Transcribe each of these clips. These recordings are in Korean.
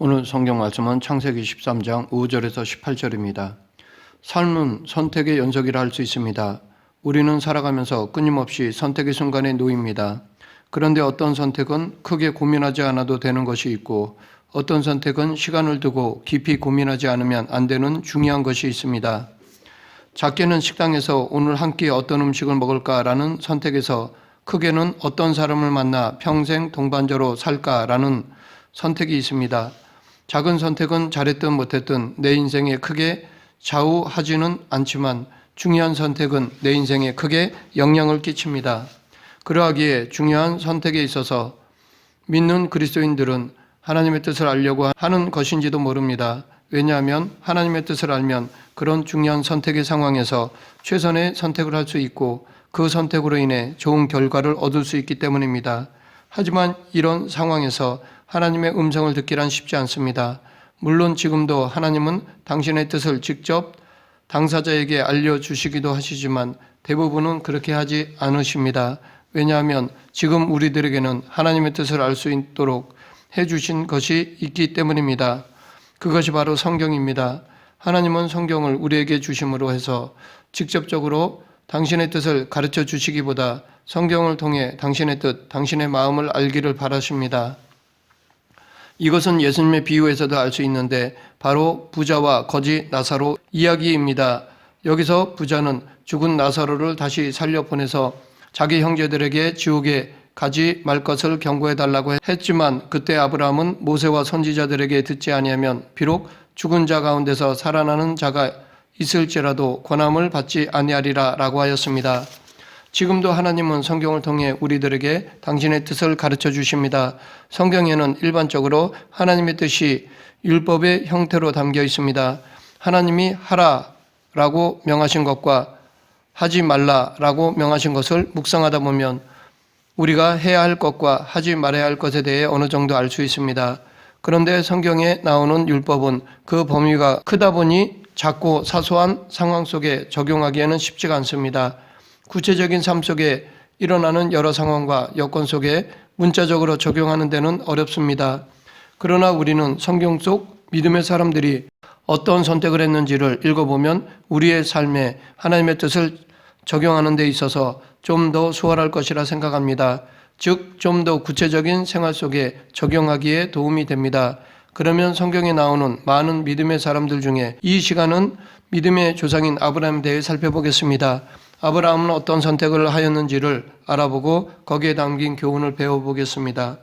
오늘 성경 말씀은 창세기 13장 5절에서 18절입니다. 삶은 선택의 연속이라 할 수 있습니다. 우리는 살아가면서 끊임없이 선택의 순간에 놓입니다. 그런데 어떤 선택은 크게 고민하지 않아도 되는 것이 있고 어떤 선택은 시간을 두고 깊이 고민하지 않으면 안 되는 중요한 것이 있습니다. 작게는 식당에서 오늘 한 끼 어떤 음식을 먹을까라는 선택에서 크게는 어떤 사람을 만나 평생 동반자로 살까라는 선택이 있습니다. 작은 선택은 잘했든 못했든 내 인생에 크게 좌우하지는 않지만 중요한 선택은 내 인생에 크게 영향을 끼칩니다. 그러하기에 중요한 선택에 있어서 믿는 그리스도인들은 하나님의 뜻을 알려고 하는 것인지도 모릅니다. 왜냐하면 하나님의 뜻을 알면 그런 중요한 선택의 상황에서 최선의 선택을 할 수 있고 그 선택으로 인해 좋은 결과를 얻을 수 있기 때문입니다. 하지만 이런 상황에서 하나님의 음성을 듣기란 쉽지 않습니다. 물론 지금도 하나님은 당신의 뜻을 직접 당사자에게 알려주시기도 하시지만 대부분은 그렇게 하지 않으십니다. 왜냐하면 지금 우리들에게는 하나님의 뜻을 알 수 있도록 해주신 것이 있기 때문입니다. 그것이 바로 성경입니다. 하나님은 성경을 우리에게 주심으로 해서 직접적으로 당신의 뜻을 가르쳐 주시기보다 성경을 통해 당신의 뜻, 당신의 마음을 알기를 바라십니다. 이것은 예수님의 비유에서도 알 수 있는데 바로 부자와 거지 나사로 이야기입니다. 여기서 부자는 죽은 나사로를 다시 살려보내서 자기 형제들에게 지옥에 가지 말 것을 경고해달라고 했지만 그때 아브라함은 모세와 선지자들에게 듣지 아니하면 비록 죽은 자 가운데서 살아나는 자가 있을지라도 권함을 받지 아니하리라 라고 하였습니다. 지금도 하나님은 성경을 통해 우리들에게 당신의 뜻을 가르쳐 주십니다. 성경에는 일반적으로 하나님의 뜻이 율법의 형태로 담겨 있습니다. 하나님이 하라라고 명하신 것과 하지 말라라고 명하신 것을 묵상하다 보면 우리가 해야 할 것과 하지 말아야 할 것에 대해 어느 정도 알 수 있습니다. 그런데 성경에 나오는 율법은 그 범위가 크다 보니 작고 사소한 상황 속에 적용하기에는 쉽지가 않습니다. 구체적인 삶 속에 일어나는 여러 상황과 여건 속에 문자적으로 적용하는 데는 어렵습니다. 그러나 우리는 성경 속 믿음의 사람들이 어떤 선택을 했는지를 읽어보면 우리의 삶에 하나님의 뜻을 적용하는 데 있어서 좀 더 수월할 것이라 생각합니다. 즉, 좀 더 구체적인 생활 속에 적용하기에 도움이 됩니다. 그러면 성경에 나오는 많은 믿음의 사람들 중에 이 시간은 믿음의 조상인 아브라함에 대해 살펴보겠습니다. 아브라함은 어떤 선택을 하였는지를 알아보고 거기에 담긴 교훈을 배워보겠습니다.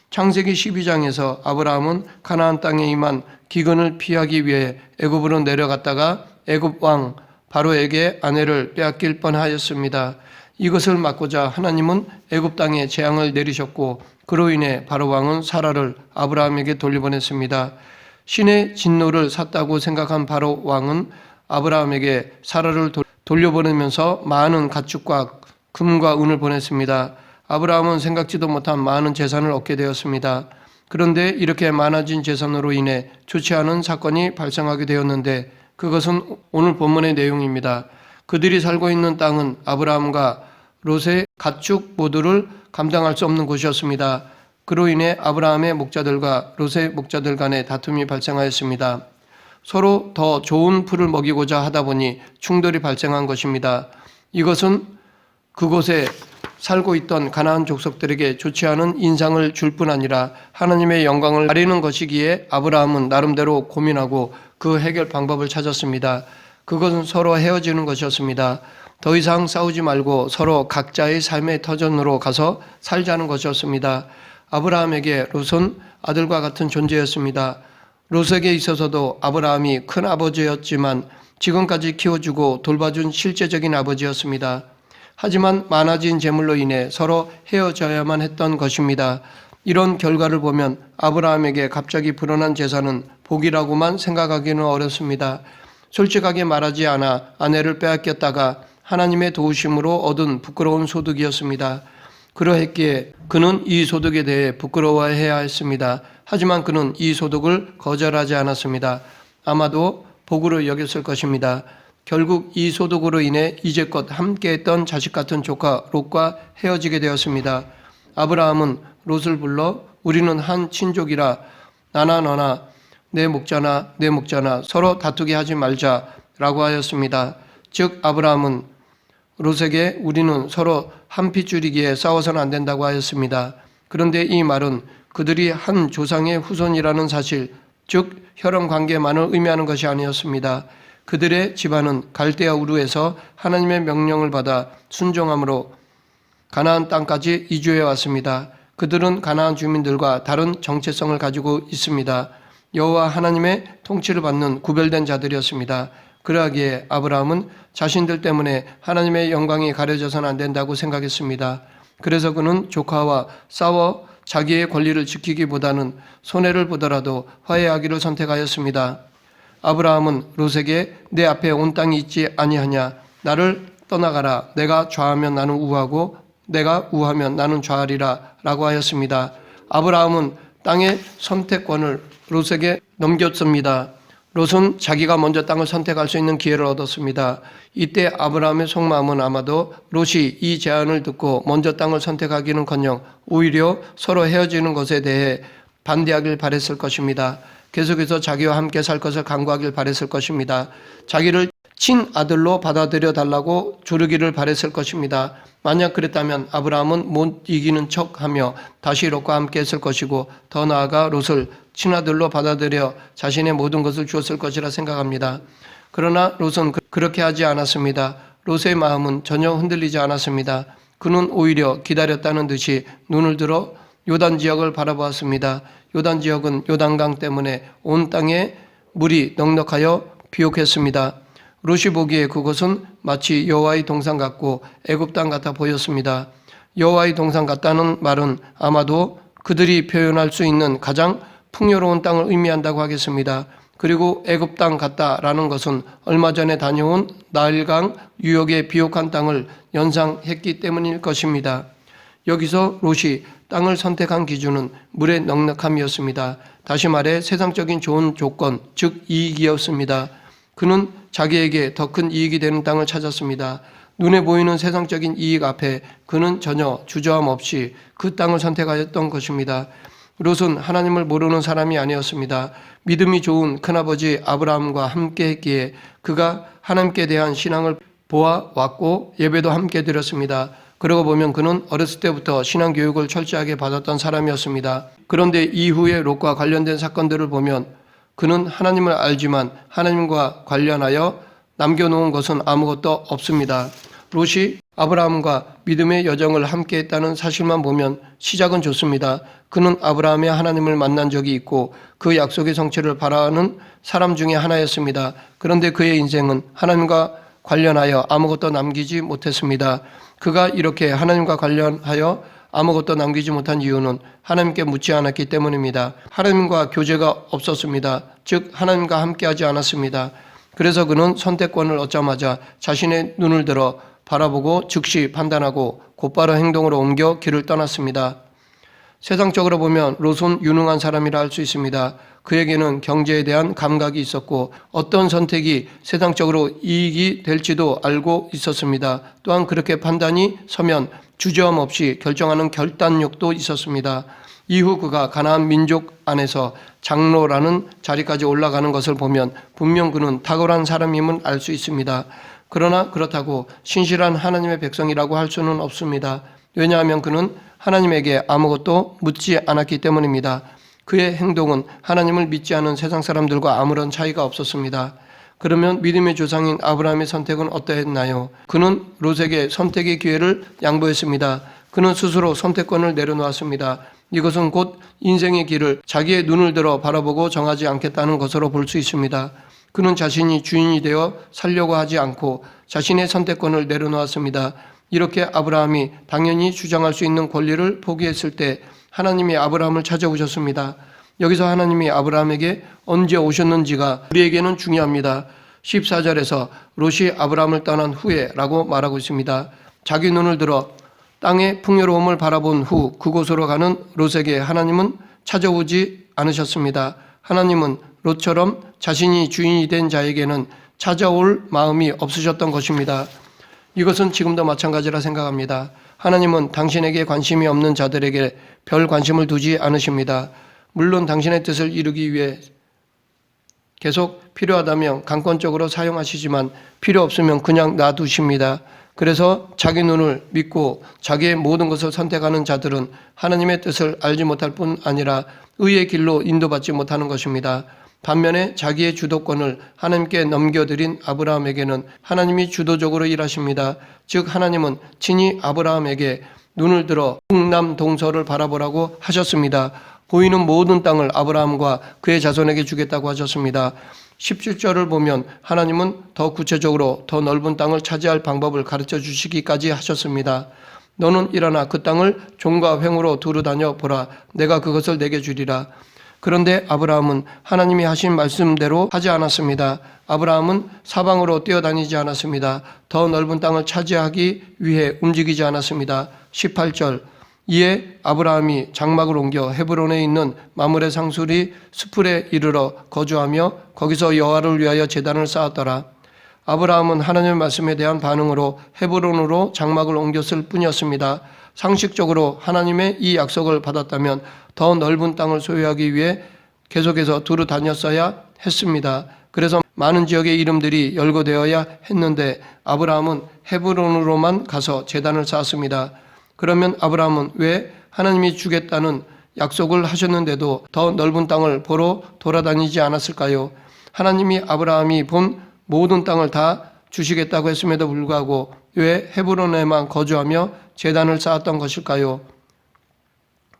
창세기 12장에서 아브라함은 가나안 땅에 임한 기근을 피하기 위해 애굽으로 내려갔다가 애굽 왕 바로에게 아내를 빼앗길 뻔하였습니다. 이것을 막고자 하나님은 애굽 땅에 재앙을 내리셨고 그로 인해 바로 왕은 사라를 아브라함에게 돌려보냈습니다. 신의 진노를 샀다고 생각한 바로 왕은 아브라함에게 사라를 돌려보내면서 많은 가축과 금과 은을 보냈습니다. 아브라함은 생각지도 못한 많은 재산을 얻게 되었습니다. 그런데 이렇게 많아진 재산으로 인해 좋지 않은 사건이 발생하게 되었는데 그것은 오늘 본문의 내용입니다. 그들이 살고 있는 땅은 아브라함과 롯의 가축 모두를 감당할 수 없는 곳이었습니다. 그로 인해 아브라함의 목자들과 롯의 목자들 간에 다툼이 발생하였습니다. 서로 더 좋은 풀을 먹이고자 하다 보니 충돌이 발생한 것입니다. 이것은 그곳에 살고 있던 가나안 족속들에게 좋지 않은 인상을 줄 뿐 아니라 하나님의 영광을 가리는 것이기에 아브라함은 나름대로 고민하고 그 해결 방법을 찾았습니다. 그것은 서로 헤어지는 것이었습니다. 더 이상 싸우지 말고 서로 각자의 삶의 터전으로 가서 살자는 것이었습니다. 아브라함에게 롯은 아들과 같은 존재였습니다. 롯에게 있어서도 아브라함이 큰 아버지였지만 지금까지 키워주고 돌봐준 실제적인 아버지였습니다. 하지만 많아진 재물로 인해 서로 헤어져야만 했던 것입니다. 이런 결과를 보면 아브라함에게 갑자기 불어난 재산은 복이라고만 생각하기는 어렵습니다. 솔직하게 말하지 않아 아내를 빼앗겼다가 하나님의 도우심으로 얻은 부끄러운 소득이었습니다. 그러했기에 그는 이 소득에 대해 부끄러워해야 했습니다. 하지만 그는 이 소득을 거절하지 않았습니다. 아마도 복으로 여겼을 것입니다. 결국 이 소득으로 인해 이제껏 함께했던 자식 같은 조카 롯과 헤어지게 되었습니다. 아브라함은 롯을 불러 우리는 한 친족이라 나나 너나 내 목자나 내 목자나 서로 다투게 하지 말자라고 하였습니다. 즉 아브라함은 롯에게 우리는 서로 한 핏줄이기에 싸워서는 안 된다고 하였습니다. 그런데 이 말은 그들이 한 조상의 후손이라는 사실, 즉 혈연 관계만을 의미하는 것이 아니었습니다. 그들의 집안은 갈대아 우르에서 하나님의 명령을 받아 순종함으로 가나안 땅까지 이주해 왔습니다. 그들은 가나안 주민들과 다른 정체성을 가지고 있습니다. 여호와 하나님의 통치를 받는 구별된 자들이었습니다. 그러하기에 아브라함은 자신들 때문에 하나님의 영광이 가려져서는 안 된다고 생각했습니다. 그래서 그는 조카와 싸워 자기의 권리를 지키기보다는 손해를 보더라도 화해하기를 선택하였습니다. 아브라함은 롯에게 내 앞에 온 땅이 있지 아니하냐, 나를 떠나가라, 내가 좌하면 나는 우하고 내가 우하면 나는 좌하리라 라고 하였습니다. 아브라함은 땅의 선택권을 롯에게 넘겼습니다. 롯은 자기가 먼저 땅을 선택할 수 있는 기회를 얻었습니다. 이때 아브라함의 속마음은 아마도 롯이 이 제안을 듣고 먼저 땅을 선택하기는커녕 오히려 서로 헤어지는 것에 대해 반대하길 바랬을 것입니다. 계속해서 자기와 함께 살 것을 강구하길 바랬을 것입니다. 자기를 친아들로 받아들여 달라고 조르기를 바랬을 것입니다. 만약 그랬다면 아브라함은 못 이기는 척하며 다시 롯과 함께 했을 것이고 더 나아가 롯을 친아들로 받아들여 자신의 모든 것을 주었을 것이라 생각합니다. 그러나 롯은 그렇게 하지 않았습니다. 롯의 마음은 전혀 흔들리지 않았습니다. 그는 오히려 기다렸다는 듯이 눈을 들어 요단 지역을 바라보았습니다. 요단 지역은 요단강 때문에 온 땅에 물이 넉넉하여 비옥했습니다. 롯이 보기에 그곳은 마치 여호와의 동산 같고 애굽 땅 같아 보였습니다. 여호와의 동산 같다는 말은 아마도 그들이 표현할 수 있는 가장 풍요로운 땅을 의미한다고 하겠습니다. 그리고 애굽 땅 같다라는 것은 얼마 전에 다녀온 나일강 유역의 비옥한 땅을 연상했기 때문일 것입니다. 여기서 롯이 땅을 선택한 기준은 물의 넉넉함이었습니다. 다시 말해 세상적인 좋은 조건, 즉 이익이었습니다. 그는 자기에게 더 큰 이익이 되는 땅을 찾았습니다. 눈에 보이는 세상적인 이익 앞에 그는 전혀 주저함 없이 그 땅을 선택하였던 것입니다. 롯은 하나님을 모르는 사람이 아니었습니다. 믿음이 좋은 큰아버지 아브라함과 함께 했기에 그가 하나님께 대한 신앙을 보아왔고 예배도 함께 드렸습니다. 그러고 보면 그는 어렸을 때부터 신앙교육을 철저하게 받았던 사람이었습니다. 그런데 이후에 롯과 관련된 사건들을 보면 그는 하나님을 알지만 하나님과 관련하여 남겨놓은 것은 아무것도 없습니다. 롯이 아브라함과 믿음의 여정을 함께 했다는 사실만 보면 시작은 좋습니다. 그는 아브라함의 하나님을 만난 적이 있고 그 약속의 성취를 바라는 사람 중에 하나였습니다. 그런데 그의 인생은 하나님과 관련하여 아무것도 남기지 못했습니다. 그가 이렇게 하나님과 관련하여 아무것도 남기지 못한 이유는 하나님께 묻지 않았기 때문입니다. 하나님과 교제가 없었습니다. 즉 하나님과 함께하지 않았습니다. 그래서 그는 선택권을 얻자마자 자신의 눈을 들어 바라보고 즉시 판단하고 곧바로 행동으로 옮겨 길을 떠났습니다. 세상적으로 보면 롯은 유능한 사람이라 할 수 있습니다. 그에게는 경제에 대한 감각이 있었고 어떤 선택이 세상적으로 이익이 될지도 알고 있었습니다. 또한 그렇게 판단이 서면 주저함 없이 결정하는 결단력도 있었습니다. 이후 그가 가나안 민족 안에서 장로라는 자리까지 올라가는 것을 보면 분명 그는 탁월한 사람임을 알 수 있습니다. 그러나 그렇다고 신실한 하나님의 백성이라고 할 수는 없습니다. 왜냐하면 그는 하나님에게 아무것도 묻지 않았기 때문입니다. 그의 행동은 하나님을 믿지 않은 세상 사람들과 아무런 차이가 없었습니다. 그러면 믿음의 조상인 아브라함의 선택은 어떠했나요? 그는 롯에게 선택의 기회를 양보했습니다. 그는 스스로 선택권을 내려놓았습니다. 이것은 곧 인생의 길을 자기의 눈을 들어 바라보고 정하지 않겠다는 것으로 볼 수 있습니다. 그는 자신이 주인이 되어 살려고 하지 않고 자신의 선택권을 내려놓았습니다. 이렇게 아브라함이 당연히 주장할 수 있는 권리를 포기했을 때 하나님이 아브라함을 찾아오셨습니다. 여기서 하나님이 아브라함에게 언제 오셨는지가 우리에게는 중요합니다. 14절에서 롯이 아브라함을 떠난 후에 라고 말하고 있습니다. 자기 눈을 들어 땅의 풍요로움을 바라본 후 그곳으로 가는 롯에게 하나님은 찾아오지 않으셨습니다. 하나님은 롯처럼 자신이 주인이 된 자에게는 찾아올 마음이 없으셨던 것입니다. 이것은 지금도 마찬가지라 생각합니다. 하나님은 당신에게 관심이 없는 자들에게 별 관심을 두지 않으십니다. 물론 당신의 뜻을 이루기 위해 계속 필요하다면 강권적으로 사용하시지만 필요 없으면 그냥 놔두십니다. 그래서 자기 눈을 믿고 자기의 모든 것을 선택하는 자들은 하나님의 뜻을 알지 못할 뿐 아니라 의의 길로 인도받지 못하는 것입니다. 반면에 자기의 주도권을 하나님께 넘겨드린 아브라함에게는 하나님이 주도적으로 일하십니다. 즉 하나님은 친히 아브라함에게 눈을 들어 북남동서를 바라보라고 하셨습니다. 보이는 모든 땅을 아브라함과 그의 자손에게 주겠다고 하셨습니다. 17절을 보면 하나님은 더 구체적으로 더 넓은 땅을 차지할 방법을 가르쳐 주시기까지 하셨습니다. 너는 일어나 그 땅을 종과 횡으로 두루 다녀 보라. 내가 그것을 내게 주리라. 그런데 아브라함은 하나님이 하신 말씀대로 하지 않았습니다. 아브라함은 사방으로 뛰어다니지 않았습니다. 더 넓은 땅을 차지하기 위해 움직이지 않았습니다. 18절 이에 아브라함이 장막을 옮겨 헤브론에 있는 마므레 상수리 스풀에 이르러 거주하며 거기서 여호와를 위하여 제단을 쌓았더라. 아브라함은 하나님의 말씀에 대한 반응으로 헤브론으로 장막을 옮겼을 뿐이었습니다. 상식적으로 하나님의 이 약속을 받았다면 더 넓은 땅을 소유하기 위해 계속해서 두루 다녔어야 했습니다. 그래서 많은 지역의 이름들이 열거되어야 했는데 아브라함은 헤브론으로만 가서 제단을 쌓았습니다. 그러면 아브라함은 왜 하나님이 주겠다는 약속을 하셨는데도 더 넓은 땅을 보러 돌아다니지 않았을까요? 하나님이 아브라함이 본 모든 땅을 다 주시겠다고 했음에도 불구하고 왜 헤브론에만 거주하며 제단을 쌓았던 것일까요?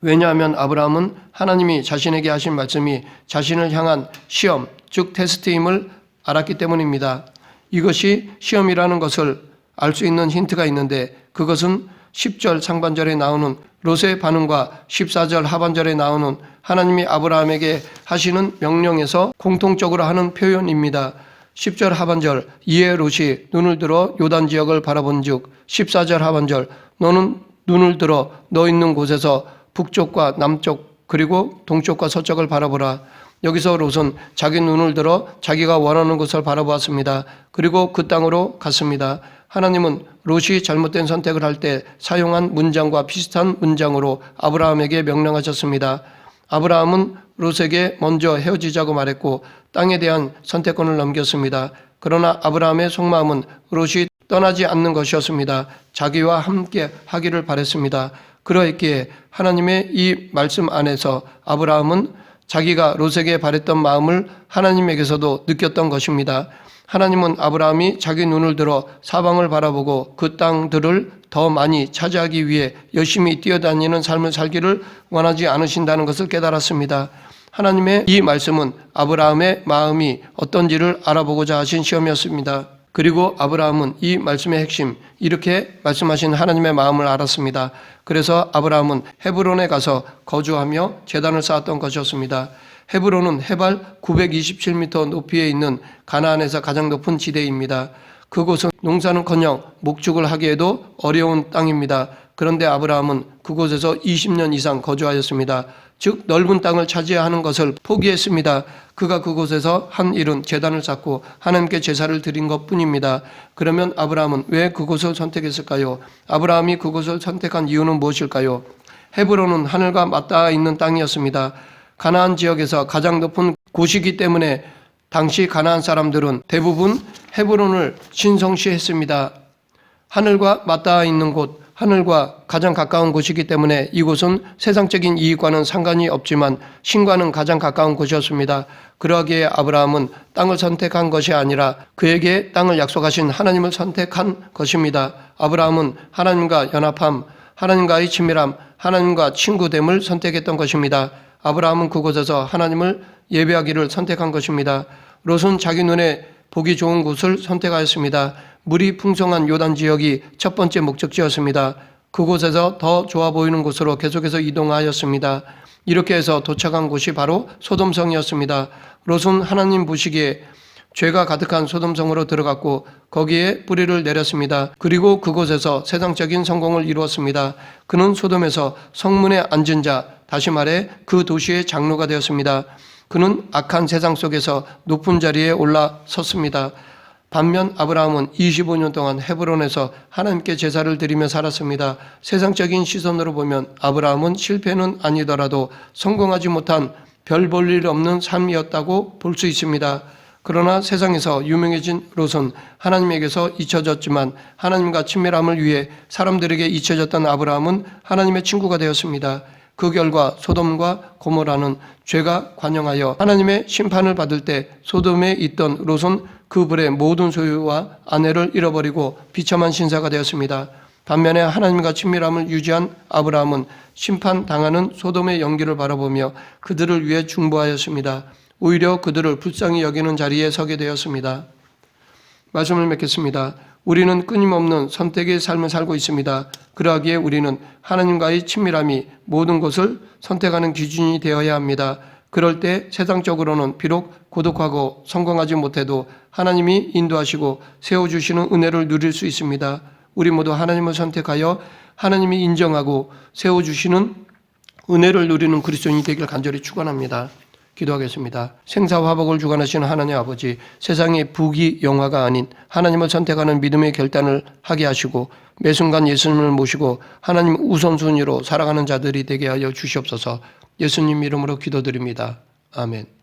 왜냐하면 아브라함은 하나님이 자신에게 하신 말씀이 자신을 향한 시험, 즉 테스트임을 알았기 때문입니다. 이것이 시험이라는 것을 알 수 있는 힌트가 있는데 그것은 10절 상반절에 나오는 롯의 반응과 14절 하반절에 나오는 하나님이 아브라함에게 하시는 명령에서 공통적으로 하는 표현입니다. 10절 하반절 이에 롯이 눈을 들어 요단 지역을 바라본 즉 14절 하반절 너는 눈을 들어 너 있는 곳에서 북쪽과 남쪽 그리고 동쪽과 서쪽을 바라보라. 여기서 롯은 자기 눈을 들어 자기가 원하는 곳을 바라보았습니다. 그리고 그 땅으로 갔습니다. 하나님은 롯이 잘못된 선택을 할 때 사용한 문장과 비슷한 문장으로 아브라함에게 명령하셨습니다. 아브라함은 롯에게 먼저 헤어지자고 말했고 땅에 대한 선택권을 넘겼습니다. 그러나 아브라함의 속마음은 롯이 떠나지 않는 것이었습니다. 자기와 함께 하기를 바랬습니다. 그러했기에 하나님의 이 말씀 안에서 아브라함은 자기가 롯에게 바랬던 마음을 하나님에게서도 느꼈던 것입니다. 하나님은 아브라함이 자기 눈을 들어 사방을 바라보고 그 땅들을 더 많이 차지하기 위해 열심히 뛰어다니는 삶을 살기를 원하지 않으신다는 것을 깨달았습니다. 하나님의 이 말씀은 아브라함의 마음이 어떤지를 알아보고자 하신 시험이었습니다. 그리고 아브라함은 이 말씀의 핵심, 이렇게 말씀하신 하나님의 마음을 알았습니다. 그래서 아브라함은 헤브론에 가서 거주하며 제단을 쌓았던 것이었습니다. 헤브론은 해발 927m 높이에 있는 가나안에서 가장 높은 지대입니다. 그곳은 농사는커녕 목축을 하기에도 어려운 땅입니다. 그런데 아브라함은 그곳에서 20년 이상 거주하였습니다. 즉 넓은 땅을 차지하는 것을 포기했습니다. 그가 그곳에서 한 일은 제단을 쌓고 하나님께 제사를 드린 것뿐입니다. 그러면 아브라함은 왜 그곳을 선택했을까요? 아브라함이 그곳을 선택한 이유는 무엇일까요? 헤브론은 하늘과 맞닿아 있는 땅이었습니다. 가나안 지역에서 가장 높은 곳이기 때문에 당시 가나안 사람들은 대부분 헤브론을 신성시했습니다. 하늘과 맞닿아 있는 곳, 하늘과 가장 가까운 곳이기 때문에 이곳은 세상적인 이익과는 상관이 없지만 신과는 가장 가까운 곳이었습니다. 그러기에 아브라함은 땅을 선택한 것이 아니라 그에게 땅을 약속하신 하나님을 선택한 것입니다. 아브라함은 하나님과 연합함, 하나님과의 친밀함, 하나님과 친구됨을 선택했던 것입니다. 아브라함은 그곳에서 하나님을 예배하기를 선택한 것입니다. 롯은 자기 눈에 보기 좋은 곳을 선택하였습니다. 물이 풍성한 요단 지역이 첫 번째 목적지였습니다. 그곳에서 더 좋아 보이는 곳으로 계속해서 이동하였습니다. 이렇게 해서 도착한 곳이 바로 소돔성이었습니다. 롯은 하나님 보시기에 죄가 가득한 소돔성으로 들어갔고 거기에 뿌리를 내렸습니다. 그리고 그곳에서 세상적인 성공을 이루었습니다. 그는 소돔에서 성문에 앉은 자, 다시 말해 그 도시의 장로가 되었습니다. 그는 악한 세상 속에서 높은 자리에 올라섰습니다. 반면 아브라함은 25년 동안 헤브론에서 하나님께 제사를 드리며 살았습니다. 세상적인 시선으로 보면 아브라함은 실패는 아니더라도 성공하지 못한 별 볼 일 없는 삶이었다고 볼 수 있습니다. 그러나 세상에서 유명해진 롯은 하나님에게서 잊혀졌지만 하나님과 친밀함을 위해 사람들에게 잊혀졌던 아브라함은 하나님의 친구가 되었습니다. 그 결과 소돔과 고모라는 죄가 관영하여 하나님의 심판을 받을 때 소돔에 있던 롯은 그 불의 모든 소유와 아내를 잃어버리고 비참한 신사가 되었습니다. 반면에 하나님과 친밀함을 유지한 아브라함은 심판당하는 소돔의 연기를 바라보며 그들을 위해 중보하였습니다. 오히려 그들을 불쌍히 여기는 자리에 서게 되었습니다. 말씀을 맺겠습니다. 우리는 끊임없는 선택의 삶을 살고 있습니다. 그러하기에 우리는 하나님과의 친밀함이 모든 것을 선택하는 기준이 되어야 합니다. 그럴 때 세상적으로는 비록 고독하고 성공하지 못해도 하나님이 인도하시고 세워주시는 은혜를 누릴 수 있습니다. 우리 모두 하나님을 선택하여 하나님이 인정하고 세워주시는 은혜를 누리는 그리스도인이 되길 간절히 축원합니다. 기도하겠습니다. 생사화복을 주관하시는 하나님 아버지, 세상의 부귀 영화가 아닌 하나님을 선택하는 믿음의 결단을 하게 하시고 매 순간 예수님을 모시고 하나님 우선순위로 살아가는 자들이 되게 하여 주시옵소서. 예수님 이름으로 기도드립니다. 아멘.